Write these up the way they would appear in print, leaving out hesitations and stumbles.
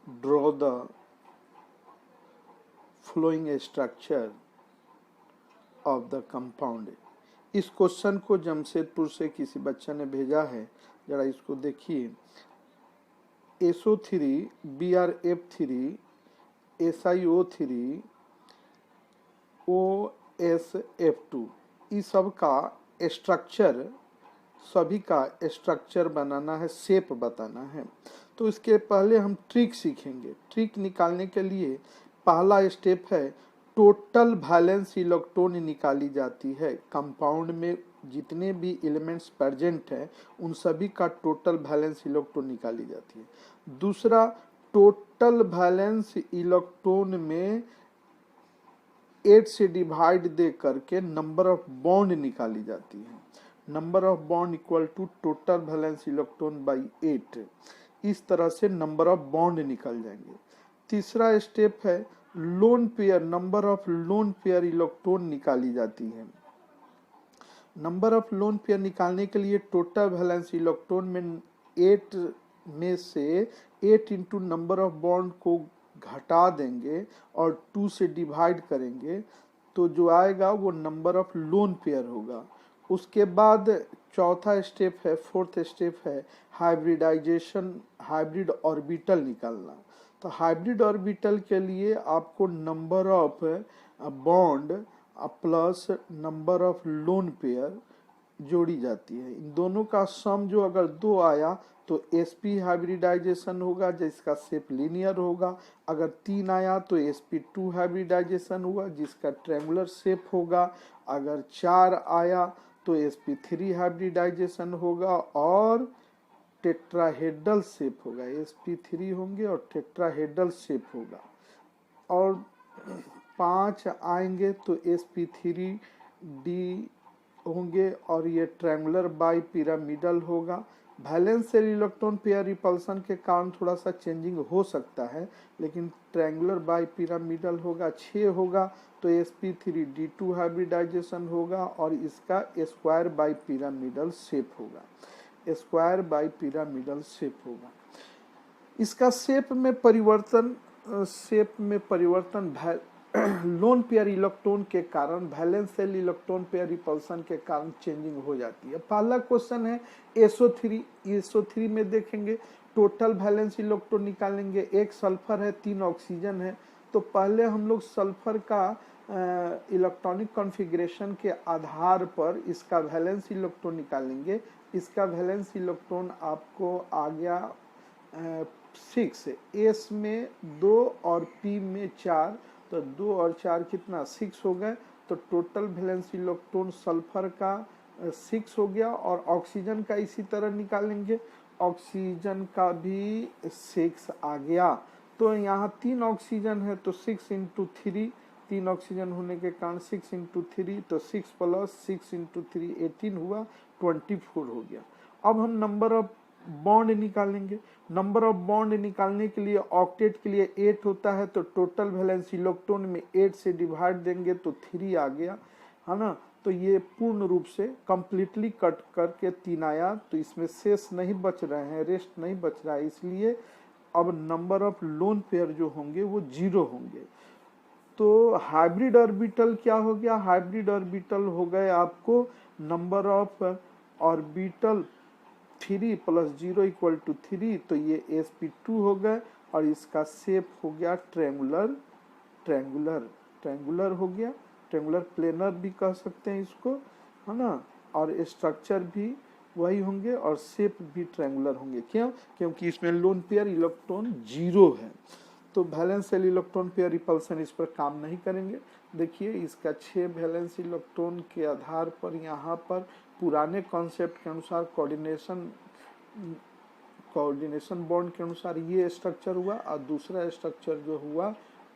Draw the flowing structure of the compound. इस question को जमशेदपुर से किसी बच्चे ने भेजा है, जरा इसको देखिए। SO3 BrF3 SiO3 OSF2 इस सब का स्ट्रक्चर, सभी का स्ट्रक्चर बनाना है, शेप बताना है। तो इसके पहले हम ट्रिक सीखेंगे। ट्रिक निकालने के लिए पहला स्टेप है टोटल वैलेंस इलेक्ट्रॉन निकाली जाती है। कंपाउंड में जितने भी एलिमेंट्स प्रेजेंट हैं उन सभी का टोटल वैलेंस इलेक्ट्रॉन निकाली जाती है। दूसरा, टोटल वैलेंस इलेक्ट्रॉन में 8 से डिवाइड दे करके नंबर ऑफ बॉन्ड निकाली जाती है। Number of bond equal to total valence electron by 8। इस तरह से नंबर ऑफ बॉन्ड निकल जाएंगे। तीसरा स्टेप है lone pair, number of lone pair electron निकाली जाती है। नंबर ऑफ लोन पेयर निकालने के लिए टोटल वैलेंस इलेक्ट्रॉन में 8 में से 8 इंटू नंबर ऑफ बॉन्ड को घटा देंगे और 2 से डिवाइड करेंगे, तो जो आएगा वो नंबर ऑफ लोन पेयर होगा। उसके बाद चौथा स्टेप है, फोर्थ स्टेप है हाइब्रिडाइजेशन, हाइब्रिड ऑर्बिटल निकालना। तो हाइब्रिड ऑर्बिटल के लिए आपको number of bond plus number of lone pair जोड़ी जाती है। इन दोनों का सम जो अगर 2 आया तो sp हाइब्रिडाइजेशन होगा जिसका शेप लीनियर होगा। अगर 3 आया तो sp2 हाइब्रिडाइजेशन हुआ जिसका ट्रायंगुलर शेप होगा। अगर 4 आया तो sp3 हाइब्रिडाइजेशन होगा और टेट्राहेड्रल शेप होगा। sp3 होंगे और टेट्राहेड्रल शेप होगा। और 5 आएंगे तो sp3d होंगे और ये ट्रायंगुलर बाई पिरामिडल होगा। Valence shell electron pair repulsion के कारण थोड़ा सा चेंजिंग हो सकता है, लेकिन ट्रायंगुलर बाई पिरामिडल होगा। 6 होगा तो sp3d2 हाइब्रिडाइजेशन होगा और इसका स्क्वायर बाई पिरामिडल शेप होगा। स्क्वायर बाई पिरामिडल शेप होगा। इसका शेप में परिवर्तन लोन पेयर इलेक्ट्रॉन के कारण, valence shell electron pair repulsion के कारण चेंजिंग हो जाती है। पहला क्वेश्चन है SO3 में देखेंगे टोटल वैलेंस इलेक्ट्रॉन निकालेंगे। 1 सल्फर है, 3 ऑक्सीजन है। तो पहले हम लोग सल्फर का इलेक्ट्रॉनिक कॉन्फ़िगरेशन के आधार पर इसका वैलेंस इलेक्ट्रॉन निकालेंगे। इसका वैलेंस इलेक्ट्रॉन आपको आ गया 6। S में 2 और P में 4, तो 2 और 4 कितना 6 हो गए। तो टोटल वैलेंस इलेक्ट्रॉन सल्फर का 6 हो गया। और ऑक्सीजन का इसी तरह निकालेंगे, ऑक्सीजन का भी 6 आ गया। तो यहाँ 3 ऑक्सीजन है तो 6 इंटू 3, 3 ऑक्सीजन होने के कारण 6 इंटू 3, तो 6 प्लस 6 इंटू 3 18 हुआ, 24 हो गया। अब हम नंबर ऑफ बॉन्ड निकालेंगे। नंबर ऑफ बॉन्ड निकालने के लिए ऑक्टेट के लिए 8 होता है, तो टोटल वैलेंस इलेक्ट्रॉन में 8 से डिवाइड देंगे तो 3 आ गया, है ना। तो ये पूर्ण रूप से कंप्लीटली कट करके 3 आया, तो इसमें शेष नहीं बच रहे हैं, रेस्ट नहीं बच रहा है, इसलिए अब नंबर ऑफ लोन पेयर जो होंगे वो 0 होंगे। तो हाइब्रिड ऑर्बिटल क्या हो गया? हाइब्रिड ऑर्बिटल हो गए आपको number of orbital 3 plus 0 equal to 3, तो ये sp2 हो गए और इसका शेप हो गया ट्रायंगुलर हो गया। ट्रायंगुलर प्लेनर भी कह सकते हैं इसको, है ना। और स्ट्रक्चर भी वही होंगे और शेप भी ट्रायंगुलर होंगे। क्यों? क्योंकि इसमें लोन पेयर इलेक्ट्रॉन 0 है। तो valence shell electron pair repulsion इस पर काम नहीं करेंगे। देखिए इसका 6 वैलेंस इलेक्ट्रॉन के आधार पर यहाँ पर पुराने कॉन्सेप्ट के अनुसार कोऑर्डिनेशन बॉन्ड के अनुसार ये स्ट्रक्चर हुआ और दूसरा स्ट्रक्चर जो हुआ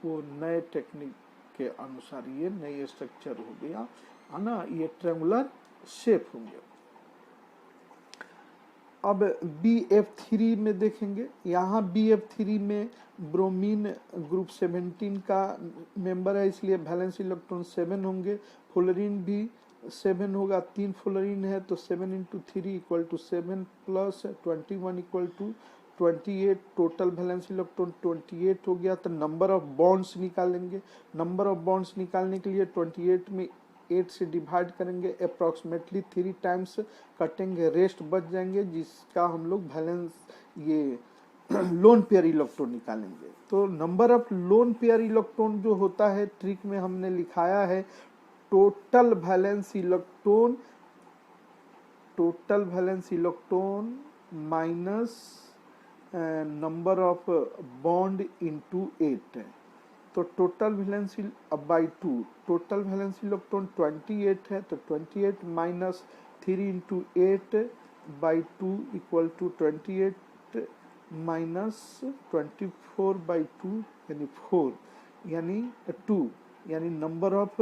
वो नए टेक्निक के अनुसार ये नई स्ट्रक्चर हो गया, है ना। ये ट्रायंगुलर शेप होंगे। अब BF3 में देखेंगे, यहाँ BF3 में ब्रोमीन ग्रुप 17 का मेंबर है, इसलिए वैलेंस इलेक्ट्रॉन 7 होंगे। फ्लोरीन भी 7 होगा, 3 फ्लोरीन है तो 7 into 3 equal to 7 plus 21 equal to 28 total valence electron 28 हो गया। तो नंबर ऑफ बॉन्ड्स निकालेंगे। नंबर ऑफ बॉन्ड्स निकालने के लिए 28 में 8 से डिवाइड करेंगे, अप्रॉक्सीमेटली 3 टाइम्स कटेंगे, रेस्ट बच जाएंगे, जिसका हम लोग वैलेंस ये लोन पेयर इलेक्ट्रॉन निकालेंगे। तो number of lone pair electron जो होता है ट्रिक में हमने लिखाया है total valence electron minus number of bond into 8। तो total valence by 2, total valence electron 28 है, तो 28 minus 3 into 8 by 2 equal to 28 minus 24 by 2 यानी 4 यानी 2, यानी नंबर ऑफ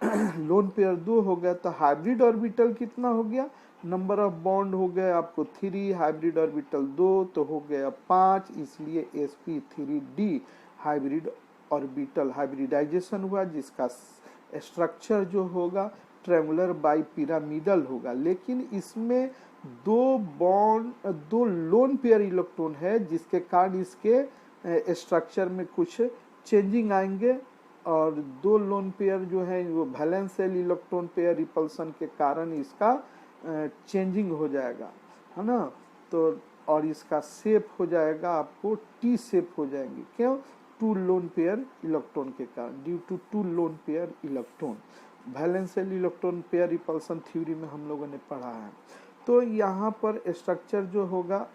लोन पेयर 2 हो गया। तो हाइब्रिड ऑर्बिटल कितना हो गया, नंबर ऑफ बॉन्ड हो गया आपको 3, हाइब्रिड ऑर्बिटल 2 तो हो गया 5, इसलिए sp3d हाइब्रिड ऑर्बिटल हाइब्रिडाइजेशन हुआ, जिसका स्ट्रक्चर जो होगा ट्रायंगुलर बाई पिरामिडल होगा। लेकिन इसमें दो लोन पेयर इलेक्ट्रॉन है, जिसके कारण इसके स्ट्रक्चर में कुछ चेंजिंग आएंगे, और 2 लोन पेयर जो है वो valence shell electron pair repulsion के कारण इसका चेंजिंग हो जाएगा, है ना। तो और इसका शेप हो जाएगा आपको टी शेप हो जाएंगे, क्यों, 2 लोन पेयर इलेक्ट्रॉन के कारण, due to 2 lone pair electron. Valence shell electron pair repulsion theory में हम लोगों ने पढ़ा है। तो यहाँ पर स्ट्रक्चर जो होगा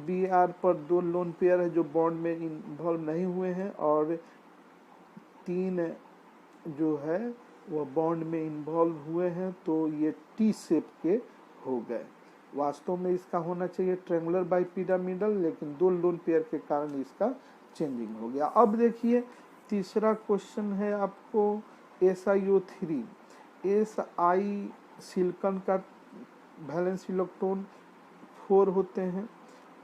Br पर 2 लोन पेयर है जो बॉन्ड में इन्वॉल्व नहीं हुए हैं, और 3 जो है वह बॉन्ड में इन्वॉल्व हुए हैं, तो ये टी शेप के हो गए। वास्तव में इसका होना चाहिए ट्रायंगुलर बाई पिरामिडल, लेकिन 2 लोन पेयर के कारण इसका चेंजिंग हो गया। अब देखिए तीसरा क्वेश्चन है आपको SiO3। Si सिलिकॉन का वैलेंस इलेक्ट्रॉन 4 होते हैं,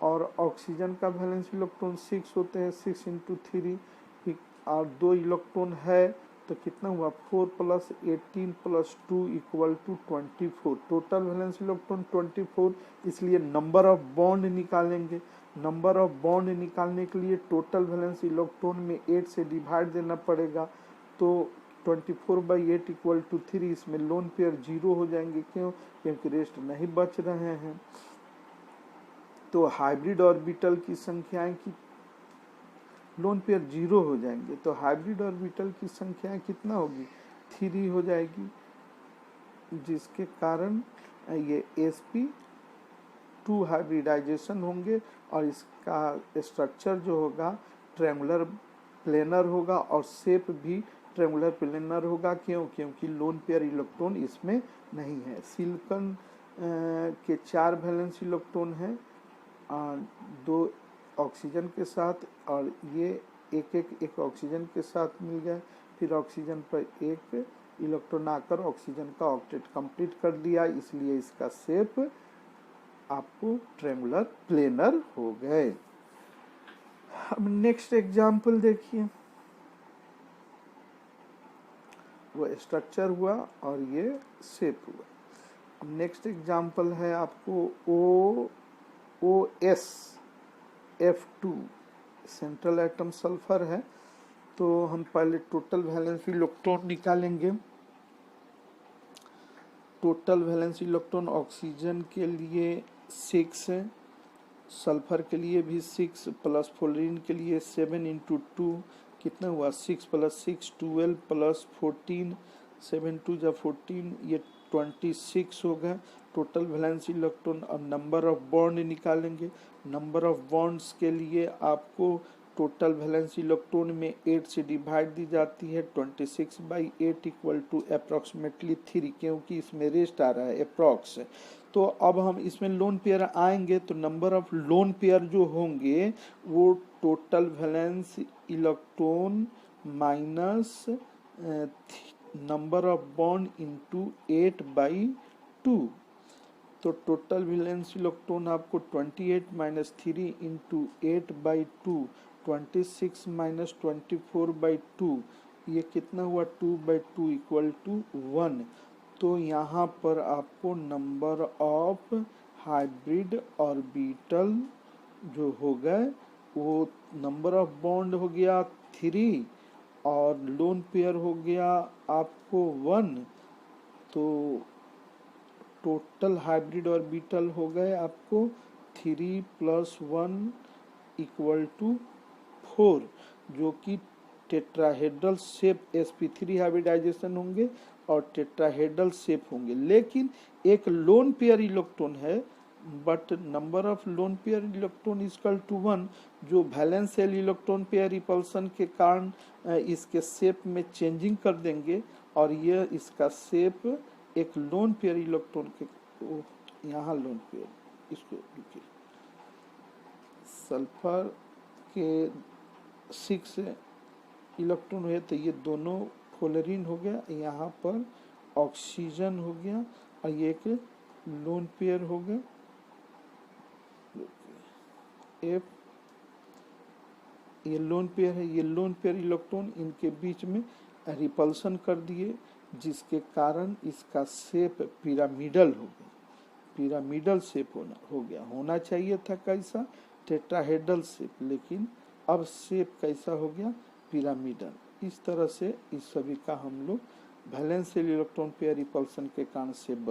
और ऑक्सीजन का वैलेंस इलेक्ट्रॉन 6 होते हैं, 6 इंटू 3, और 2 इलेक्ट्रॉन है, तो कितना हुआ 4 plus 18 plus 2 equal to 24। Total valence electron 24, इसलिए नंबर ऑफ बॉन्ड निकालेंगे। नंबर ऑफ बॉन्ड निकालने के लिए टोटल वैलेंस इलेक्ट्रॉन में 8 से डिवाइड देना पड़ेगा, तो 24/8 इक्वल टू 3। इसमें लोन पेयर 0 हो जाएंगे, क्यों, क्योंकि रेस्ट नहीं बच रहे हैं। तो हाइब्रिड ऑर्बिटल की संख्याएं की लोन पेयर 0 हो जाएंगे, तो हाइब्रिड ऑर्बिटल की संख्या कितना होगी 3 हो जाएगी, जिसके कारण ये sp2 हाइब्रिडाइजेशन होंगे, और इसका स्ट्रक्चर जो होगा ट्रायंगुलर प्लेनर होगा, और शेप भी ट्रायंगुलर प्लेनर होगा, क्यों, क्योंकि लोन पेयर इलेक्ट्रॉन इसमें नहीं है। सिलिकॉन के 4 वैलेंस इलेक्ट्रॉन हैं, 2 ऑक्सीजन के साथ, और ये एक ऑक्सीजन के साथ मिल गए, फिर ऑक्सीजन पर एक इलेक्ट्रॉन आकर ऑक्सीजन का ऑक्टेट कंप्लीट कर दिया, इसलिए इसका शेप आपको ट्रायंगुलर प्लेनर हो गए। अब नेक्स्ट एग्जाम्पल देखिए, वो स्ट्रक्चर हुआ और ये शेप हुआ। अब नेक्स्ट एग्जाम्पल है आपको OS F2 central atom sulphur है। तो हम पहले टोटल वैलेंस इलेक्ट्रॉन निकालेंगे। टोटल वैलेंस इलेक्ट्रॉन ऑक्सीजन के लिए 6 है, सल्फर के लिए भी 6, प्लस फ्लोरीन के लिए 7 इंटू 2 कितना हुआ 6 प्लस 6 12 प्लस 14 7 2 जा 14, ये 26 हो गया टोटल वैलेंस इलेक्ट्रॉन। अब नंबर ऑफ बॉन्ड निकालेंगे। नंबर ऑफ बॉन्ड्स के लिए आपको टोटल वैलेंस इलेक्ट्रॉन में 8 से डिवाइड दी जाती है, 26/8 इक्वल टू अप्रॉक्सीमेटली 3, क्योंकि इसमें रेस्ट आ रहा है अप्रॉक्स। तो अब हम इसमें लोन पेयर आएंगे, तो नंबर ऑफ लोन पेयर जो होंगे वो total valence electron minus number of bond into 8/2। तो टोटल वैलेंस इलेक्ट्रॉन आपको 28 माइनस 3 इंटू 8/2, 26 माइनस 24/2, ये कितना हुआ 2/2 इक्वल टू 1। तो यहाँ पर आपको नंबर ऑफ हाइब्रिड ऑर्बिटल जो हो गए वो नंबर ऑफ बॉन्ड हो गया 3 और लोन पेयर हो गया आपको 1, तो टोटल हाइब्रिड ऑर्बिटल हो गए आपको 3 + 1 = 4, जो कि टेट्राहेड्रल शेप sp3 हाइब्रिडाइजेशन होंगे और टेट्राहेड्रल शेप होंगे। लेकिन एक लोन पेयर इलेक्ट्रॉन है, but number of lone pair electron equal to 1, जो valence shell electron pair repulsion के कारण इसके शेप में चेंजिंग कर देंगे और ये इसका शेप एक लोन पेयर इलेक्ट्रॉन के यहाँ लोन पेयर, इसको देखिए सल्फर के 6 इलेक्ट्रॉन हुए तो ये दोनों फ्लोरीन हो गया, यहाँ पर ऑक्सीजन हो गया और ये एक लोन पेयर हो गया एफ, ये लोन पेयर है, ये लोन पेयर इलेक्ट्रॉन इनके बीच में रिपल्सन कर दिए, जिसके कारण इसका शेप पिरामिडल हो गया, पिरामिडल शेप होना चाहिए था कैसा, टेट्राहेड्रल शेप, लेकिन अब शेप कैसा हो गया, पिरामिडल। इस तरह से इस सभी का हम लोग valence shell electron pair repulsion के कारण शेप बदल